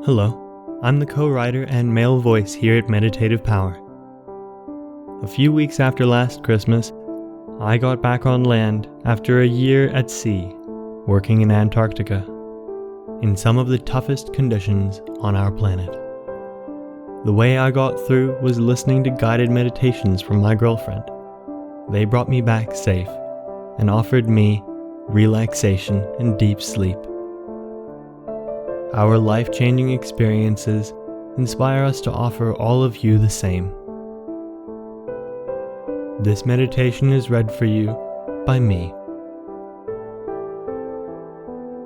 Hello, I'm the co-writer and male voice here at Meditative Power. A few weeks after last Christmas, I got back on land after a year at sea, working in Antarctica, in some of the toughest conditions on our planet. The way I got through was listening to guided meditations from my girlfriend. They brought me back safe and offered me relaxation and deep sleep. Our life-changing experiences inspire us to offer all of you the same. This meditation is read for you by me.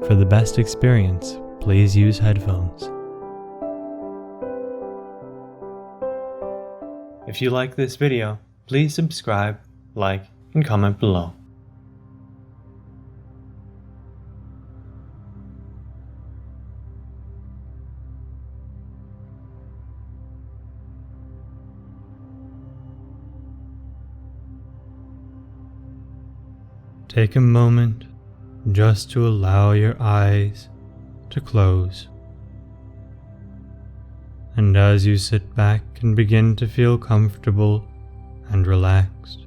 For the best experience, please use headphones. If you like this video, please subscribe, like, and comment below. Take a moment just to allow your eyes to close. And as you sit back and begin to feel comfortable and relaxed,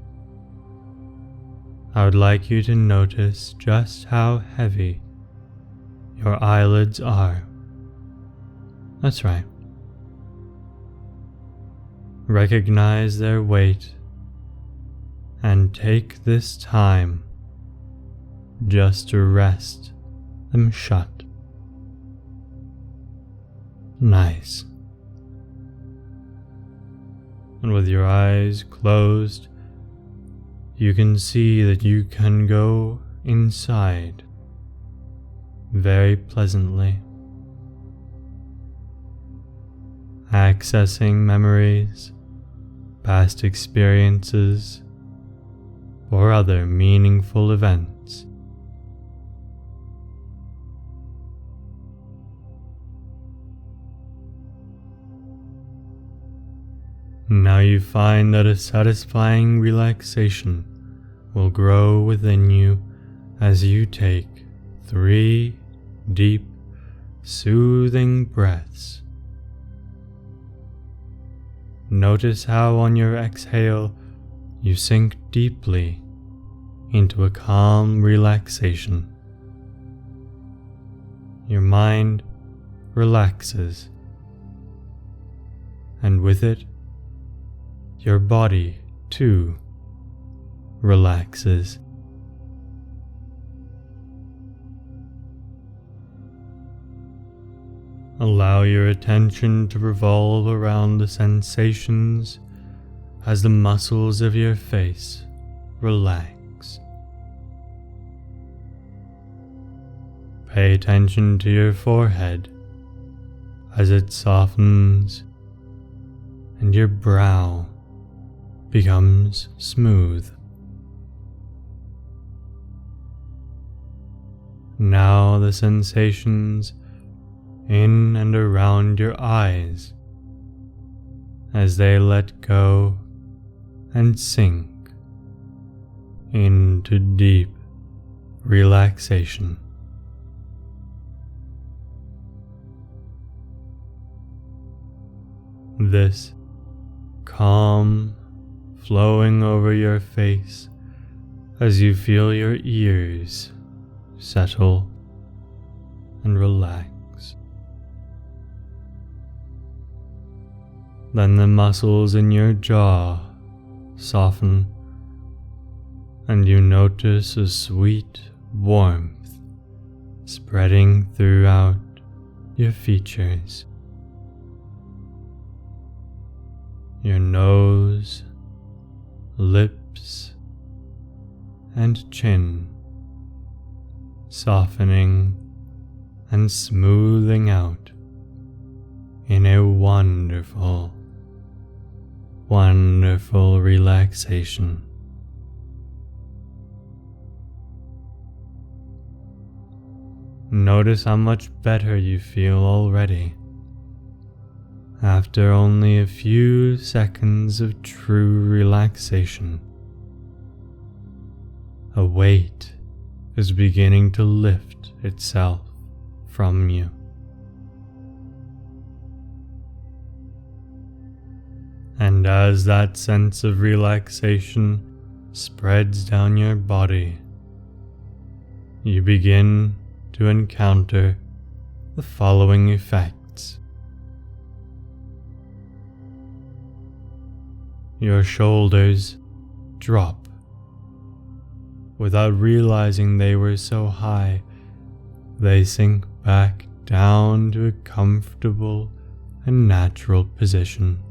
I would like you to notice just how heavy your eyelids are. That's right. Recognize their weight and take this time just to rest them shut. Nice. And with your eyes closed, you can see that you can go inside very pleasantly, accessing memories, past experiences, or other meaningful events. Now you find that a satisfying relaxation will grow within you as you take 3 deep, soothing breaths. Notice how on your exhale you sink deeply into a calm relaxation. Your mind relaxes, and with it, your body, too, relaxes. Allow your attention to revolve around the sensations as the muscles of your face relax. Pay attention to your forehead as it softens and your brow becomes smooth. Now the sensations in and around your eyes as they let go and sink into deep relaxation. This calm flowing over your face as you feel your ears settle and relax. Then the muscles in your jaw soften and you notice a sweet warmth spreading throughout your features. Your nose, lips, and chin softening and smoothing out in a wonderful, wonderful relaxation. Notice how much better you feel already. After only a few seconds of true relaxation, a weight is beginning to lift itself from you. And as that sense of relaxation spreads down your body, you begin to encounter the following effects. Your shoulders drop. Without realizing they were so high, they sink back down to a comfortable and natural position.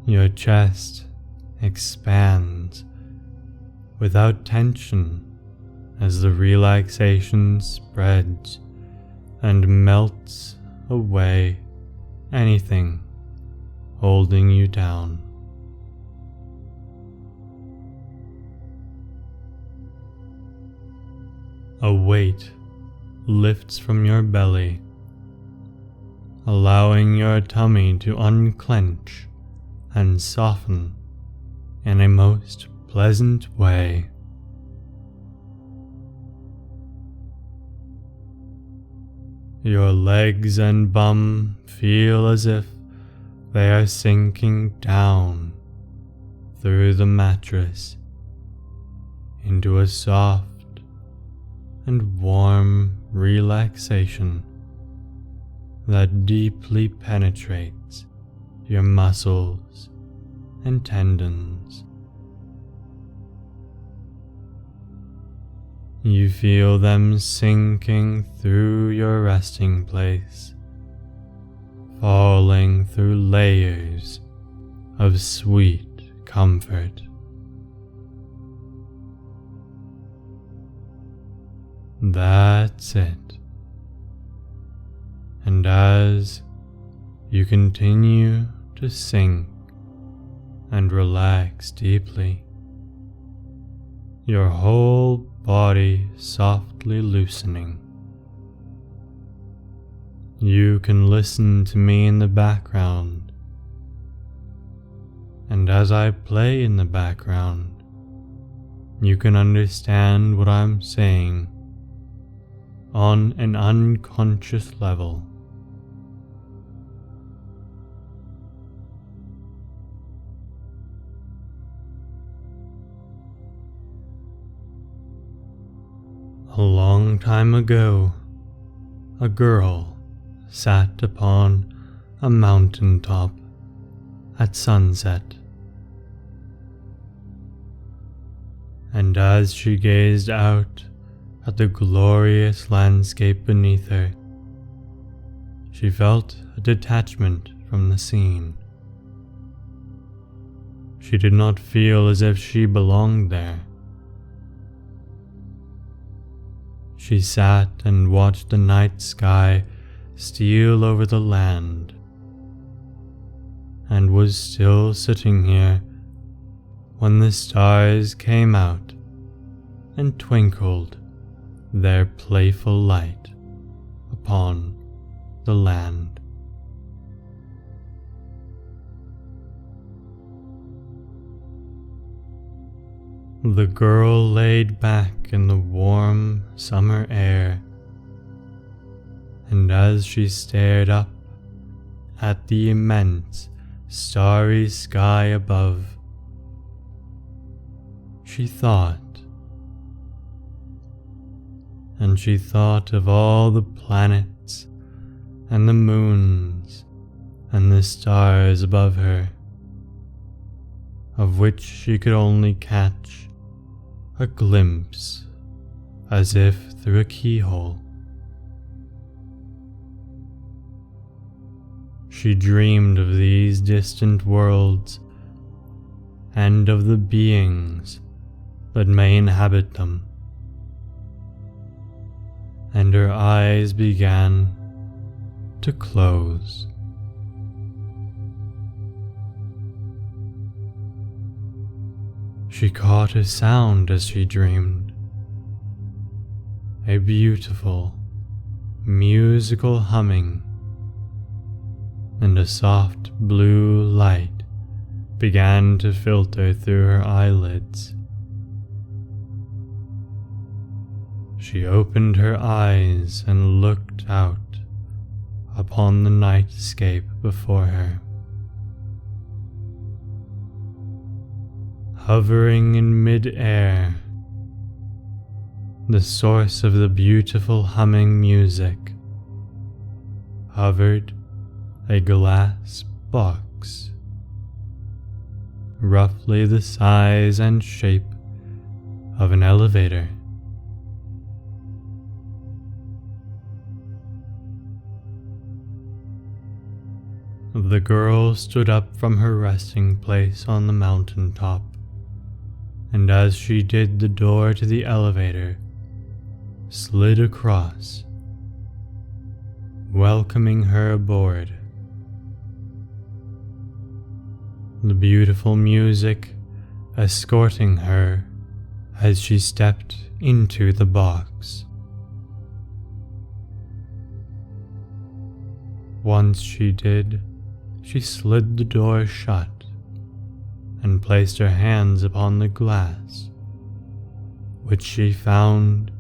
Your chest expands without tension as the relaxation spreads and melts away anything holding you down. A weight lifts from your belly, allowing your tummy to unclench and soften in a most pleasant way. Your legs and bum feel as if they are sinking down through the mattress into a soft and warm relaxation that deeply penetrates your muscles and tendons. You feel them sinking through your resting place, falling through layers of sweet comfort. That's it. And as you continue to sink and relax deeply, your whole body softly loosening, you can listen to me in the background, and as I play in the background, you can understand what I'm saying on an unconscious level. A long time ago, a girl sat upon a mountain top at sunset, and as she gazed out at the glorious landscape beneath her, she felt a detachment from the scene. She did not feel as if she belonged there. She sat and watched the night sky steal over the land, and was still sitting here when the stars came out and twinkled their playful light upon the land. The girl laid back in the warm summer air, and as she stared up at the immense starry sky above, she thought. And she thought of all the planets and the moons and the stars above her, of which she could only catch a glimpse as if through a keyhole. She dreamed of these distant worlds and of the beings that may inhabit them, and her eyes began to close. She caught a sound as she dreamed, a beautiful, musical humming, and a soft blue light began to filter through her eyelids. She opened her eyes and looked out upon the nightscape before her. Hovering in mid-air, the source of the beautiful humming music, hovered a glass box, roughly the size and shape of an elevator. The girl stood up from her resting place on the mountain top, and as she did, the door to the elevator slid across, welcoming her aboard. The beautiful music escorting her as she stepped into the box. Once she did, she slid the door shut and placed her hands upon the glass, which she found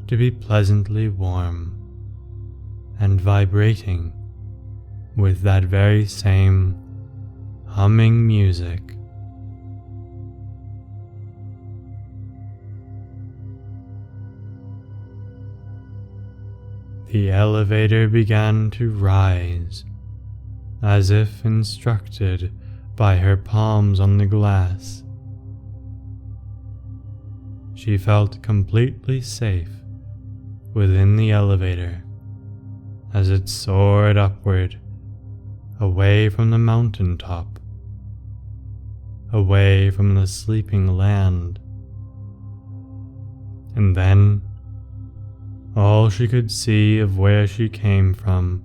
to be pleasantly warm and vibrating with that very same humming music. The elevator began to rise, as if instructed by her palms on the glass. She felt completely safe within the elevator as it soared upward, away from the mountain top, away from the sleeping land. And then all she could see of where she came from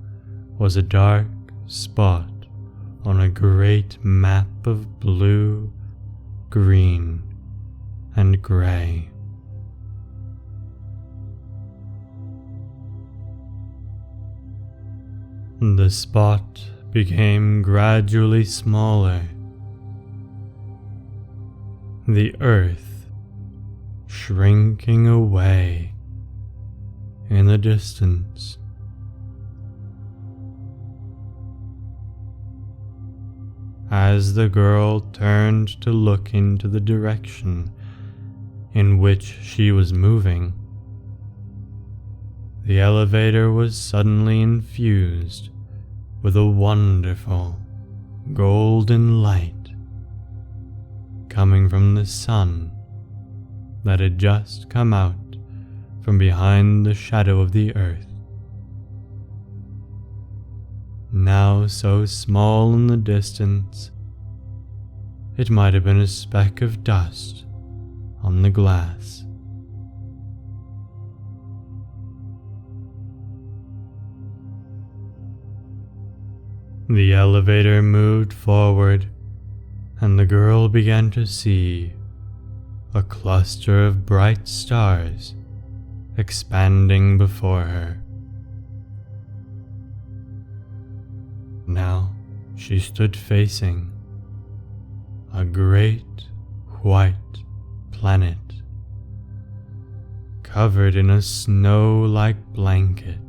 was a dark spot on a great map of blue, green, and gray. The spot became gradually smaller. The earth shrinking away in the distance. As the girl turned to look into the direction in which she was moving, the elevator was suddenly infused with a wonderful golden light coming from the sun that had just come out from behind the shadow of the earth. Now so small in the distance, it might have been a speck of dust on the glass. The elevator moved forward, and the girl began to see a cluster of bright stars expanding before her. Now she stood facing a great white planet covered in a snow-like blanket,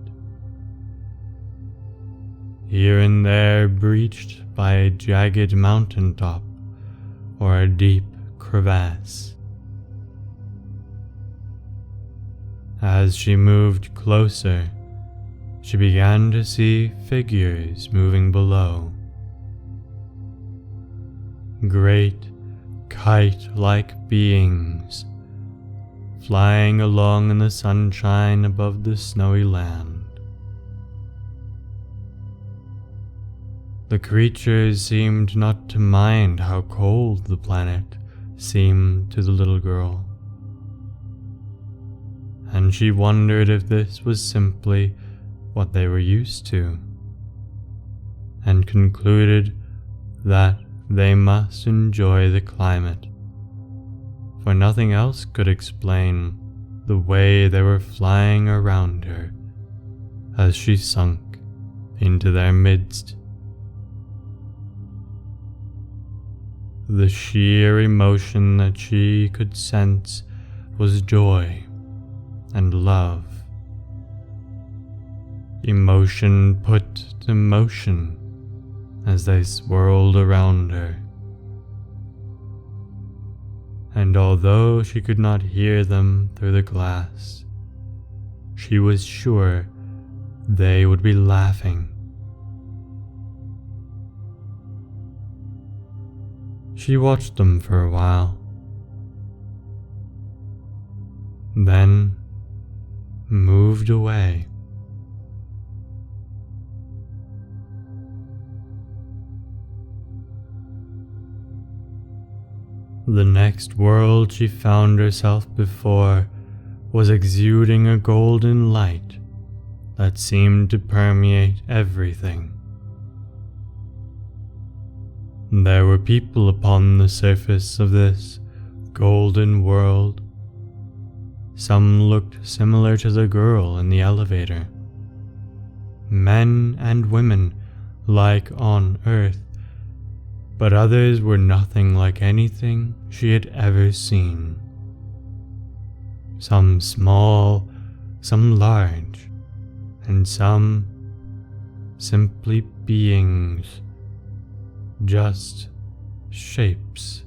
here and there breached by a jagged mountaintop or a deep crevasse. As she moved closer, she began to see figures moving below. Great kite-like beings flying along in the sunshine above the snowy land. The creatures seemed not to mind how cold the planet seemed to the little girl, and she wondered if this was simply what they were used to, and concluded that they must enjoy the climate, for nothing else could explain the way they were flying around her as she sunk into their midst. The sheer emotion that she could sense was joy and love. emotion put to motion as they swirled around her. And although she could not hear them through the glass, she was sure they would be laughing. She watched them for a while, then moved away. The next world she found herself before was exuding a golden light that seemed to permeate everything. There were people upon the surface of this golden world. Some looked similar to the girl in the elevator. Men and women like on Earth, but others were nothing like anything she had ever seen. Some small, some large, and some simply beings, just shapes,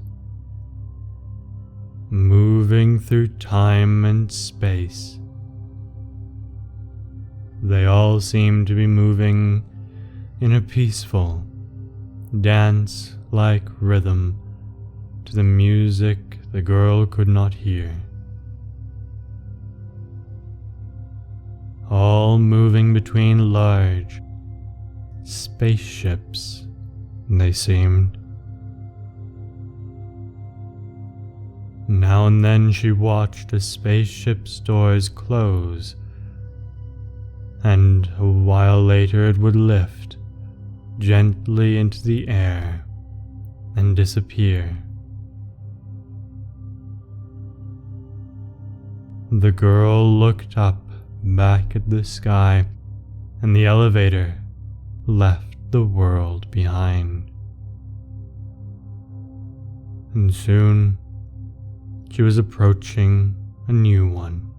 moving through time and space. They all seemed to be moving in a peaceful, dance-like rhythm to the music the girl could not hear. All moving between large spaceships, they seemed. Now and then she watched a spaceship's doors close, and a while later it would lift gently into the air and disappear. The girl looked up back at the sky, and the elevator left the world behind. And soon she was approaching a new one.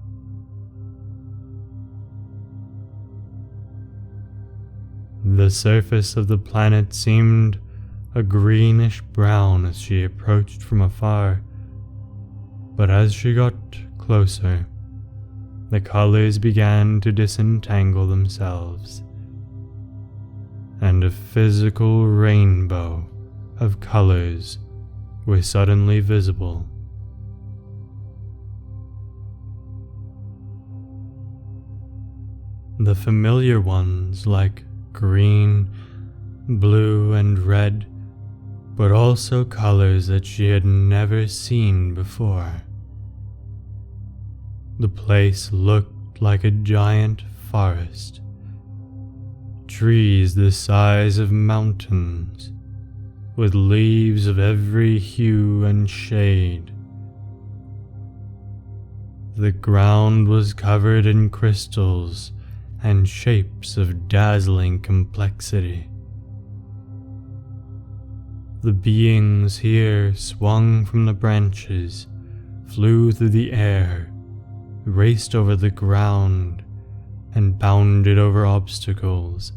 The surface of the planet seemed a greenish brown as she approached from afar, but as she got closer, the colors began to disentangle themselves, and a physical rainbow of colors were suddenly visible. The familiar ones like green, blue, and red, but also colors that she had never seen before. The place looked like a giant forest, trees the size of mountains, with leaves of every hue and shade. The ground was covered in crystals and shapes of dazzling complexity. The beings here swung from the branches, flew through the air, raced over the ground, and bounded over obstacles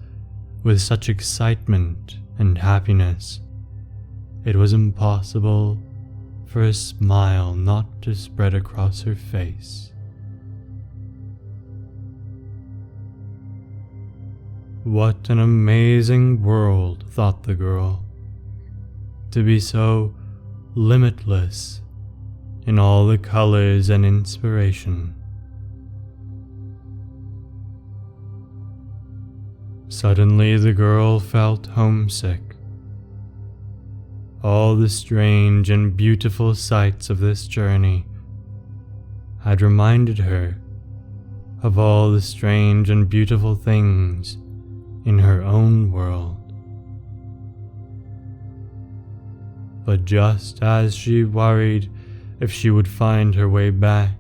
with such excitement and happiness, it was impossible for a smile not to spread across her face. What an amazing world, thought the girl, to be so limitless in all the colors and inspiration. Suddenly the girl felt homesick. All the strange and beautiful sights of this journey had reminded her of all the strange and beautiful things in her own world. But just as she worried if she would find her way back,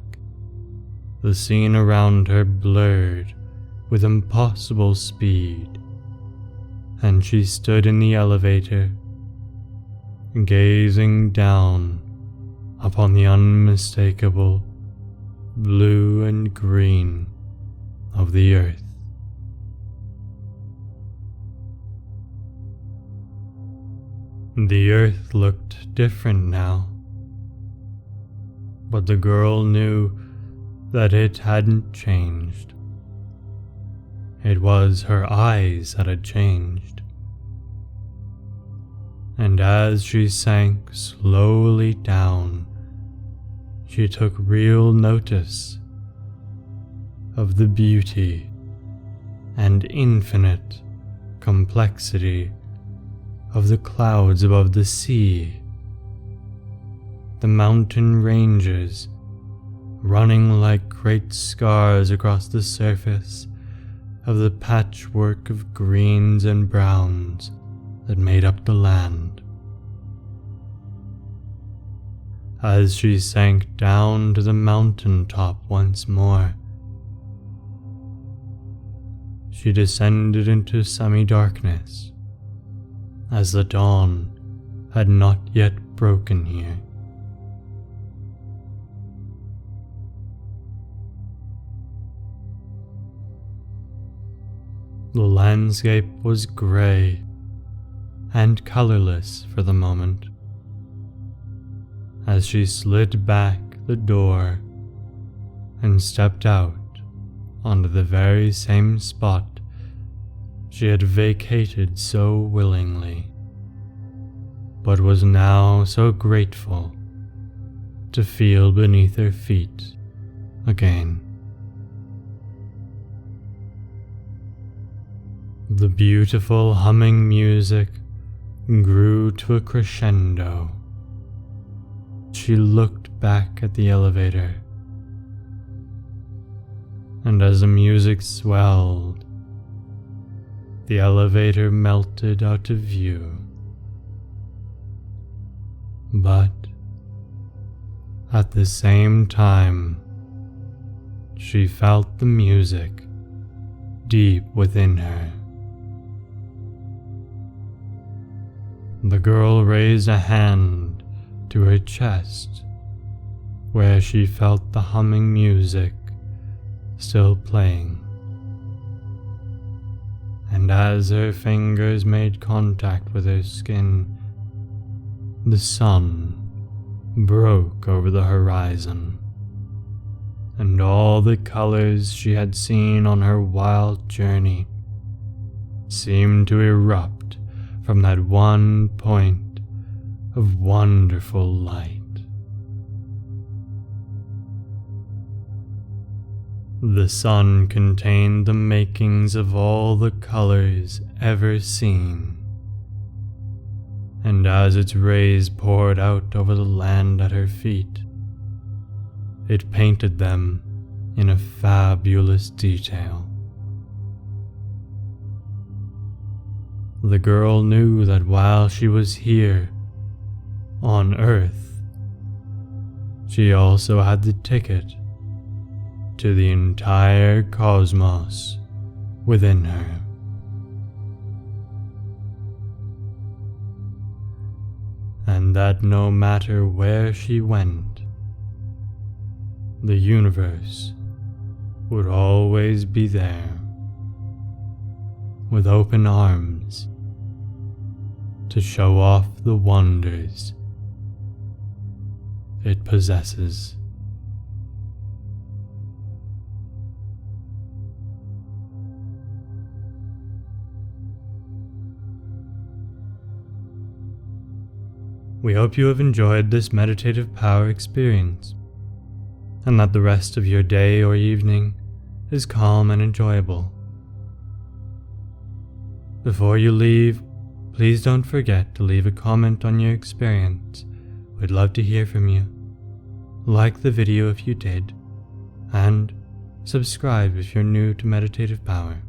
the scene around her blurred with impossible speed, and she stood in the elevator, gazing down upon the unmistakable blue and green of the earth. The earth looked different now, but the girl knew that it hadn't changed. It was her eyes that had changed. And as she sank slowly down, she took real notice of the beauty and infinite complexity of the clouds above the sea, the mountain ranges running like great scars across the surface of the patchwork of greens and browns that made up the land. As she sank down to the mountain top once more, she descended into semi-darkness, as the dawn had not yet broken here. The landscape was grey and colourless for the moment. As she slid back the door and stepped out onto the very same spot she had vacated so willingly, but was now so grateful to feel beneath her feet again. The beautiful humming music grew to a crescendo. She looked back at the elevator, and as the music swelled, the elevator melted out of view. But at the same time, she felt the music deep within her. The girl raised a hand to her chest, where she felt the humming music still playing. And as her fingers made contact with her skin, the sun broke over the horizon, and all the colors she had seen on her wild journey seemed to erupt from that one point of wonderful light. The sun contained the makings of all the colors ever seen, and as its rays poured out over the land at her feet, it painted them in a fabulous detail. The girl knew that while she was here, on Earth, she also had the ticket to the entire cosmos within her. And that no matter where she went, the universe would always be there, with open arms to show off the wonders it possesses. We hope you have enjoyed this meditative power experience, and that the rest of your day or evening is calm and enjoyable. Before you leave, please don't forget to leave a comment on your experience. We'd love to hear from you. Like the video if you did, and subscribe if you're new to Meditative Power.